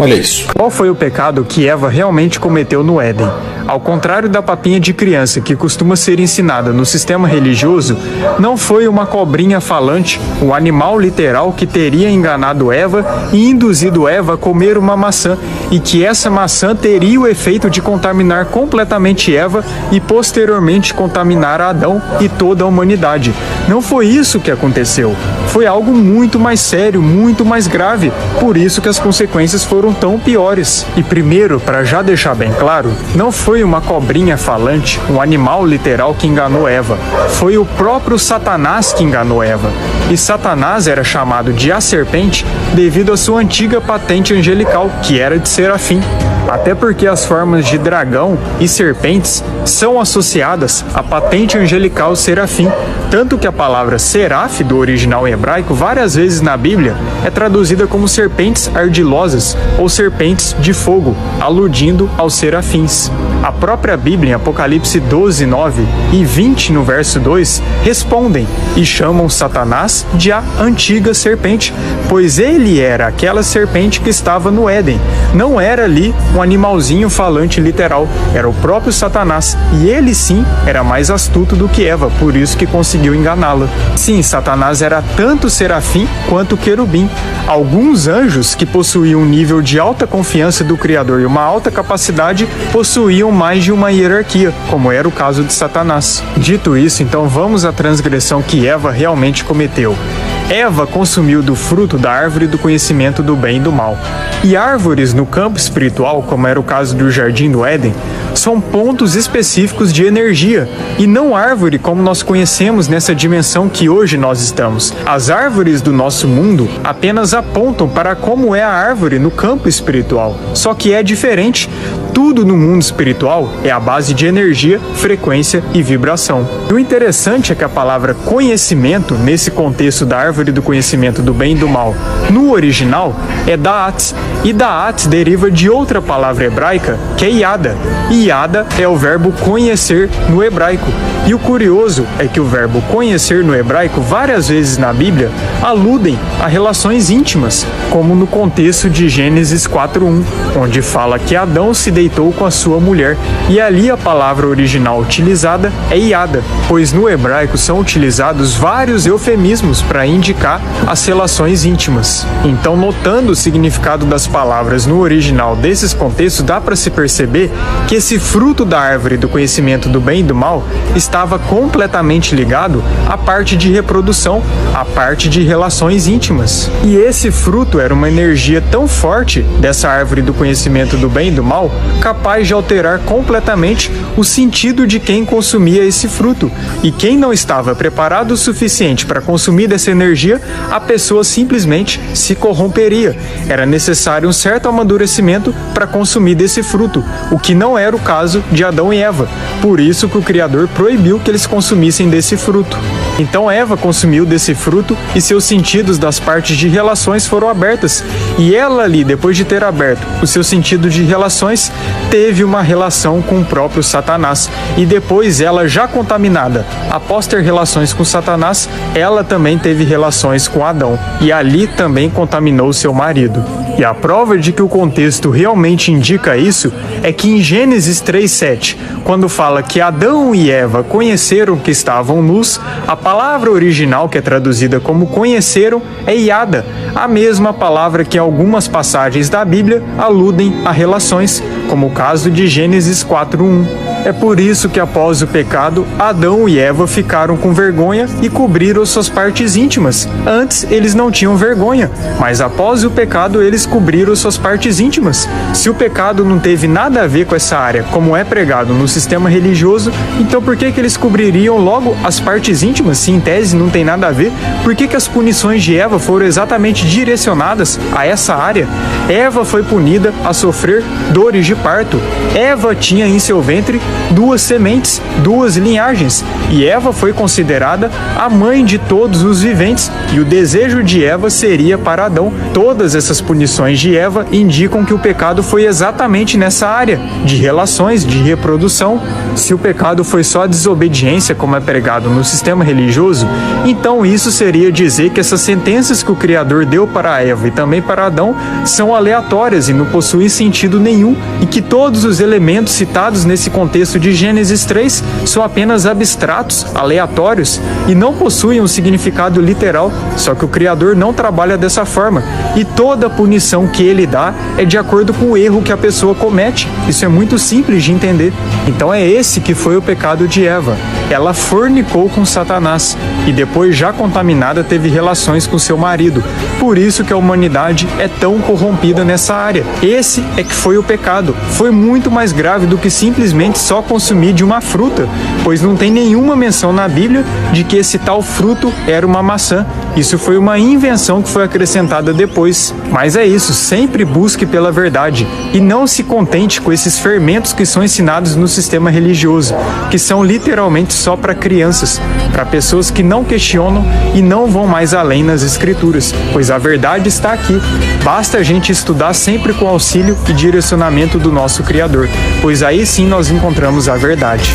Olha isso. Qual foi o pecado que Eva realmente cometeu no Éden? Ao contrário da papinha de criança que costuma ser ensinada no sistema religioso, não foi uma cobrinha falante, um animal literal que teria enganado Eva e induzido Eva a comer uma maçã, e que essa maçã teria o efeito de contaminar completamente Eva e posteriormente contaminar Adão e toda a humanidade. Não foi isso que aconteceu. Foi algo muito mais sério, muito mais grave. Por isso que as consequências foram tão piores. E primeiro, para já deixar bem claro, não foi uma cobrinha falante, um animal literal que enganou Eva. Foi o próprio Satanás que enganou Eva. E Satanás era chamado de a serpente devido à sua antiga patente angelical, que era de serafim. Até porque as formas de dragão e serpentes são associadas à patente angelical serafim, tanto que a palavra seraf do original em hebraico várias vezes na Bíblia é traduzida como serpentes ardilosas ou serpentes de fogo, aludindo aos serafins. A própria Bíblia em Apocalipse 12, 9 e 20 no verso 2 respondem e chamam Satanás de a antiga serpente, pois ele era aquela serpente que estava no Éden. Não era ali um animalzinho falante literal, era o próprio Satanás, e ele sim era mais astuto do que Eva, por isso que conseguiu enganá-la. Sim, Satanás era tanto serafim quanto querubim. Alguns anjos que possuíam um nível de alta confiança do Criador e uma alta capacidade possuíam mais de uma hierarquia, como era o caso de Satanás. Dito isso, então vamos à transgressão que Eva realmente cometeu. Eva consumiu do fruto da árvore do conhecimento do bem e do mal. E árvores no campo espiritual, como era o caso do Jardim do Éden, são pontos específicos de energia, e não árvore como nós conhecemos nessa dimensão que hoje nós estamos. As árvores do nosso mundo apenas apontam para como é a árvore no campo espiritual, só que é diferente. Tudo no mundo espiritual é a base de energia, frequência e vibração. E o interessante é que a palavra conhecimento, nesse contexto da árvore do conhecimento do bem e do mal, no original é Da'at, e Da'at deriva de outra palavra hebraica que é Yada. E Yada é o verbo conhecer no hebraico. E o curioso é que o verbo conhecer no hebraico várias vezes na Bíblia aludem a relações íntimas, como no contexto de Gênesis 4:1, onde fala que Adão se deitou com a sua mulher, e ali a palavra original utilizada é Yada, pois no hebraico são utilizados vários eufemismos para indicar as relações íntimas. Então, notando o significado das palavras no original desses contextos, dá para se perceber que esse fruto da árvore do conhecimento do bem e do mal estava completamente ligado à parte de reprodução, à parte de relações íntimas. E esse fruto era uma energia tão forte dessa árvore do conhecimento do bem e do mal, capaz de alterar completamente o sentido de quem consumia esse fruto. E quem não estava preparado o suficiente para consumir dessa energia, a pessoa simplesmente se corromperia. Era necessário um certo amadurecimento para consumir desse fruto, o que não era o caso de Adão e Eva. Por isso que o Criador proibiu que eles consumissem desse fruto. Então Eva consumiu desse fruto e seus sentidos das partes de relações foram abertas. E ela ali, depois de ter aberto o seu sentido de relações, teve uma relação com o próprio Satanás. E depois ela, já contaminada, após ter relações com Satanás, ela também teve relações com Adão. E ali também contaminou seu marido. E a prova de que o contexto realmente indica isso é que em Gênesis 3:7, quando fala que Adão e Eva conheceram que estavam nus, a palavra original que é traduzida como conheceram é Yada, a mesma palavra que em algumas passagens da Bíblia aludem a relações, como o caso de Gênesis 4:1. É por isso que após o pecado, Adão e Eva ficaram com vergonha e cobriram suas partes íntimas. Antes eles não tinham vergonha, mas após o pecado eles cobriram suas partes íntimas. Se o pecado não teve nada a ver com essa área, como é pregado no sistema religioso, então por que eles cobririam logo as partes íntimas, se em tese não tem nada a ver? Por que as punições de Eva foram exatamente direcionadas a essa área? Eva foi punida a sofrer dores de parto. Eva tinha em seu ventre duas sementes, duas linhagens, e Eva foi considerada a mãe de todos os viventes, e o desejo de Eva seria para Adão. Todas essas punições de Eva indicam que o pecado foi exatamente nessa área, de relações, de reprodução. Se o pecado foi só a desobediência, como é pregado no sistema religioso, então isso seria dizer que essas sentenças que o Criador deu para Eva e também para Adão são aleatórias e não possuem sentido nenhum, e que todos os elementos citados nesse contexto de Gênesis 3 são apenas abstratos, aleatórios e não possuem um significado literal. Só que o Criador não trabalha dessa forma, e toda a punição que ele dá é de acordo com o erro que a pessoa comete. Isso é muito simples de entender. Então é esse que foi o pecado de Eva. Ela fornicou com Satanás e depois, já contaminada, teve relações com seu marido. Por isso que a humanidade é tão corrompida nessa área. Esse é que foi o pecado. Foi muito mais grave do que simplesmente só consumir de uma fruta, pois não tem nenhuma menção na Bíblia de que esse tal fruto era uma maçã. Isso foi uma invenção que foi acrescentada depois. Mas é isso, sempre busque pela verdade e não se contente com esses fermentos que são ensinados no sistema religioso, que são literalmente só para crianças, para pessoas que não questionam e não vão mais além nas escrituras, pois a verdade está aqui. Basta a gente estudar sempre com auxílio e direcionamento do nosso Criador, pois aí sim nós encontramos a verdade.